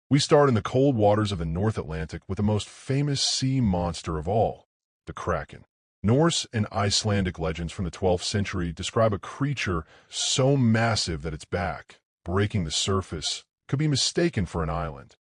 We start in the cold waters of the North Atlantic with the most famous sea monster of all, the Kraken. Norse and Icelandic legends from the 12th century describe a creature so massive that its back, breaking the surface, could be mistaken for an island.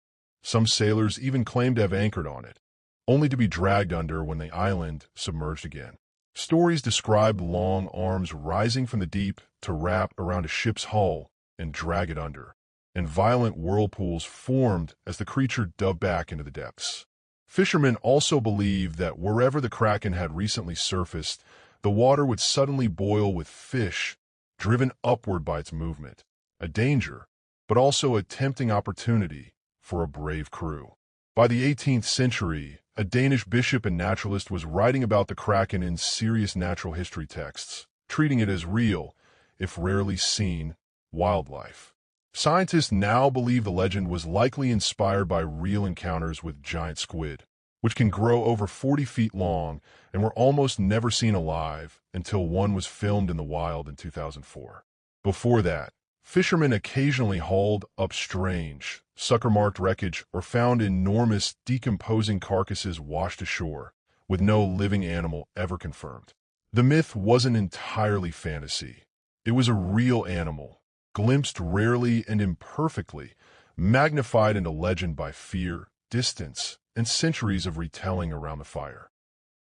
Some sailors even claim to have anchored on it, only to be dragged under when the island submerged again. Stories describe long arms rising from the deep to wrap around a ship's hull and drag it under, and violent whirlpools formed as the creature dove back into the depths. Fishermen also believe that wherever the Kraken had recently surfaced, the water would suddenly boil with fish, driven upward by its movement. A danger, but also a tempting opportunity for a brave crew. By the 18th century, a Danish bishop and naturalist was writing about the Kraken in serious natural history texts, treating it as real, if rarely seen, wildlife. Scientists now believe the legend was likely inspired by real encounters with giant squid, which can grow over 40 feet long and were almost never seen alive until one was filmed in the wild in 2004. Before that, fishermen occasionally hauled up strange, sucker-marked wreckage or found enormous, decomposing carcasses washed ashore, with no living animal ever confirmed. The myth wasn't entirely fantasy. It was a real animal, glimpsed rarely and imperfectly, magnified into legend by fear, distance, and centuries of retelling around the fire.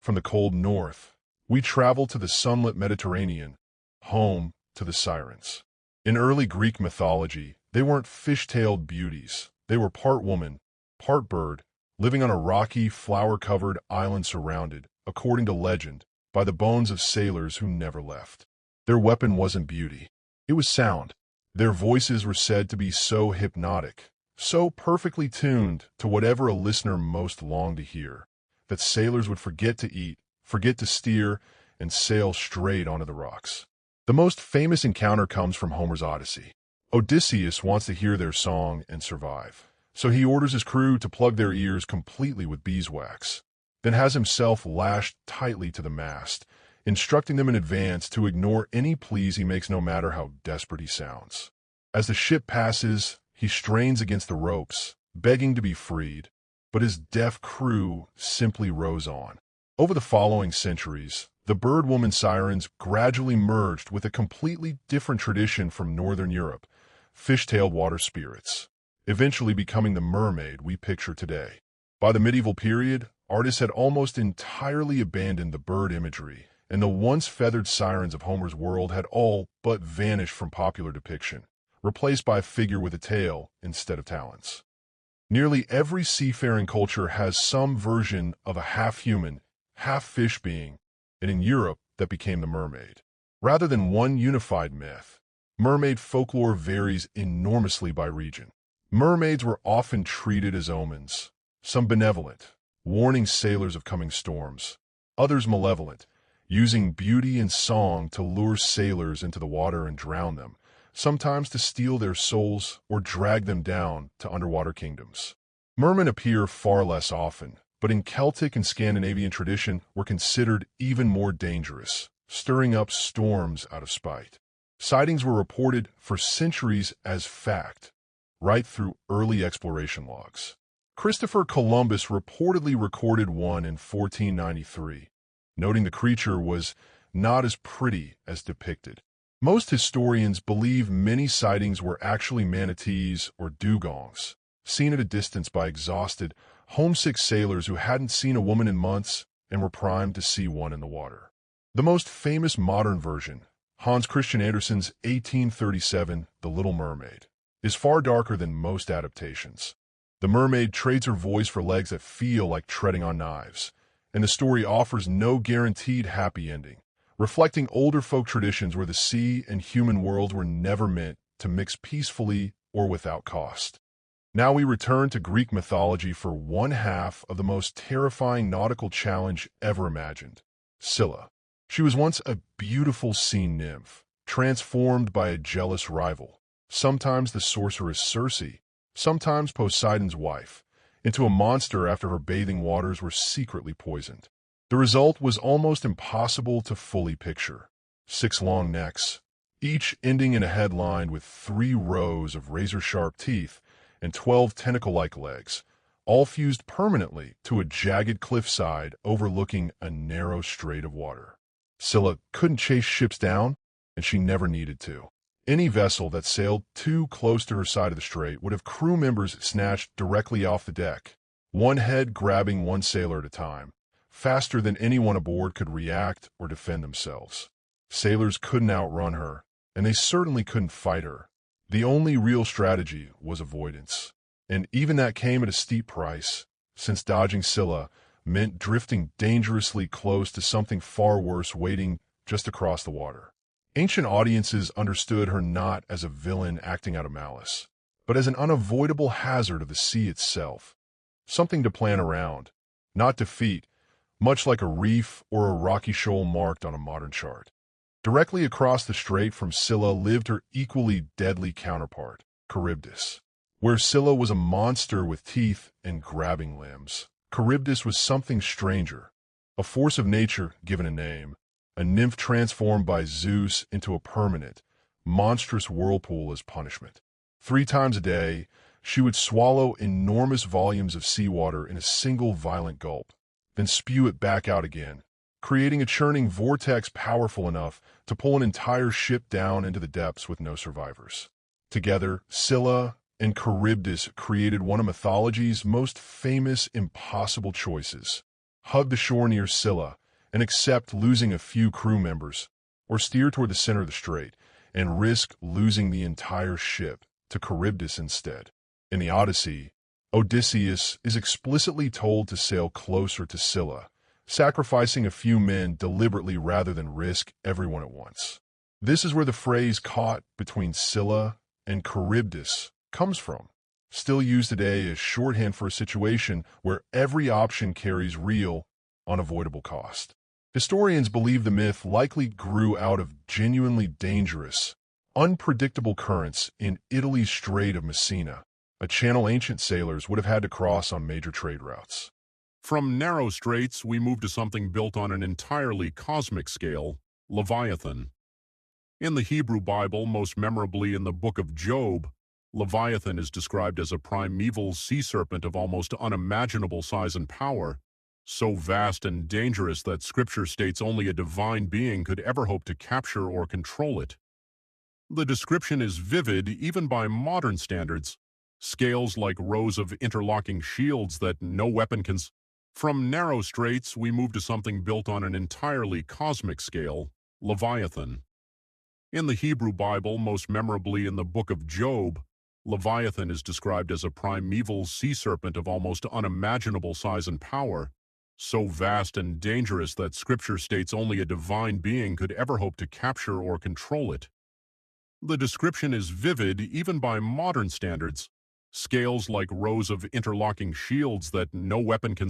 From the cold north, we travel to the sunlit Mediterranean, home to the sirens. In early Greek mythology, they weren't fish-tailed beauties. They were part woman, part bird, living on a rocky, flower-covered island surrounded, according to legend, by the bones of sailors who never left. Their weapon wasn't beauty. It was sound. Their voices were said to be so hypnotic, so perfectly tuned to whatever a listener most longed to hear, that sailors would forget to eat, forget to steer, and sail straight onto the rocks. The most famous encounter comes from Homer's Odyssey. Odysseus wants to hear their song and survive, so he orders his crew to plug their ears completely with beeswax, then has himself lashed tightly to the mast, instructing them in advance to ignore any pleas he makes no matter how desperate he sounds. As the ship passes, he strains against the ropes, begging to be freed, but his deaf crew simply rows on. Over the following centuries, the bird-woman sirens gradually merged with a completely different tradition from Northern Europe, fish-tailed water spirits, eventually becoming the mermaid we picture today. By the medieval period, artists had almost entirely abandoned the bird imagery, and the once feathered sirens of Homer's world had all but vanished from popular depiction, replaced by a figure with a tail instead of talons. Nearly every seafaring culture has some version of a half-human, half-fish being, and in Europe that became the mermaid. Rather than one unified myth, mermaid folklore varies enormously by region. Mermaids were often treated as omens, some benevolent, warning sailors of coming storms, others malevolent, using beauty and song to lure sailors into the water and drown them, sometimes to steal their souls or drag them down to underwater kingdoms. Mermen appear far less often, but in Celtic and Scandinavian tradition were considered even more dangerous, stirring up storms out of spite. Sightings were reported for centuries as fact, right through early exploration logs. Christopher Columbus reportedly recorded one in 1493, noting the creature was not as pretty as depicted. Most historians believe many sightings were actually manatees or dugongs, seen at a distance by exhausted, homesick sailors who hadn't seen a woman in months and were primed to see one in the water. The most famous modern version, Hans Christian Andersen's 1837 The Little Mermaid, is far darker than most adaptations. The mermaid trades her voice for legs that feel like treading on knives, and the story offers no guaranteed happy ending, reflecting older folk traditions where the sea and human worlds were never meant to mix peacefully or without cost. Now we return to Greek mythology for one half of the most terrifying nautical challenge ever imagined, Scylla. She was once a beautiful sea nymph, transformed by a jealous rival, sometimes the sorceress Circe, sometimes Poseidon's wife, into a monster after her bathing waters were secretly poisoned. The result was almost impossible to fully picture. 6 long necks, each ending in a head lined with 3 rows of razor-sharp teeth, and 12 tentacle-like legs, all fused permanently to a jagged cliffside overlooking a narrow strait of water. Scylla couldn't chase ships down, and she never needed to. Any vessel that sailed too close to her side of the strait would have crew members snatched directly off the deck, one head grabbing one sailor at a time, faster than anyone aboard could react or defend themselves. Sailors couldn't outrun her, and they certainly couldn't fight her. The only real strategy was avoidance, and even that came at a steep price, since dodging Scylla meant drifting dangerously close to something far worse waiting just across the water. Ancient audiences understood her not as a villain acting out of malice, but as an unavoidable hazard of the sea itself, something to plan around, not defeat, much like a reef or a rocky shoal marked on a modern chart. Directly across the strait from Scylla lived her equally deadly counterpart, Charybdis. Where Scylla was a monster with teeth and grabbing limbs, Charybdis was something stranger, a force of nature given a name, a nymph transformed by Zeus into a permanent, monstrous whirlpool as punishment. 3 times a day, she would swallow enormous volumes of seawater in a single violent gulp, then spew it back out again, creating a churning vortex powerful enough to pull an entire ship down into the depths with no survivors. Together, Scylla and Charybdis created one of mythology's most famous impossible choices: hug the shore near Scylla and accept losing a few crew members, or steer toward the center of the strait and risk losing the entire ship to Charybdis instead. In the Odyssey, Odysseus is explicitly told to sail closer to Scylla, sacrificing a few men deliberately rather than risk everyone at once. This is where the phrase "caught between Scylla and Charybdis" comes from, still used today as shorthand for a situation where every option carries real, unavoidable cost. Historians believe the myth likely grew out of genuinely dangerous, unpredictable currents in Italy's Strait of Messina, a channel ancient sailors would have had to cross on major trade routes. From narrow straits, we move to something built on an entirely cosmic scale, Leviathan. In the Hebrew Bible, most memorably in the book of Job, Leviathan is described as a primeval sea serpent of almost unimaginable size and power, so vast and dangerous that Scripture states only a divine being could ever hope to capture or control it. The description is vivid even by modern standards, scales like rows of interlocking shields that no weapon can. From narrow straits, we move to something built on an entirely cosmic scale, Leviathan. In the Hebrew Bible, most memorably in the book of Job, Leviathan is described as a primeval sea serpent of almost unimaginable size and power, so vast and dangerous that Scripture states only a divine being could ever hope to capture or control it. The description is vivid even by modern standards, scales like rows of interlocking shields that no weapon can.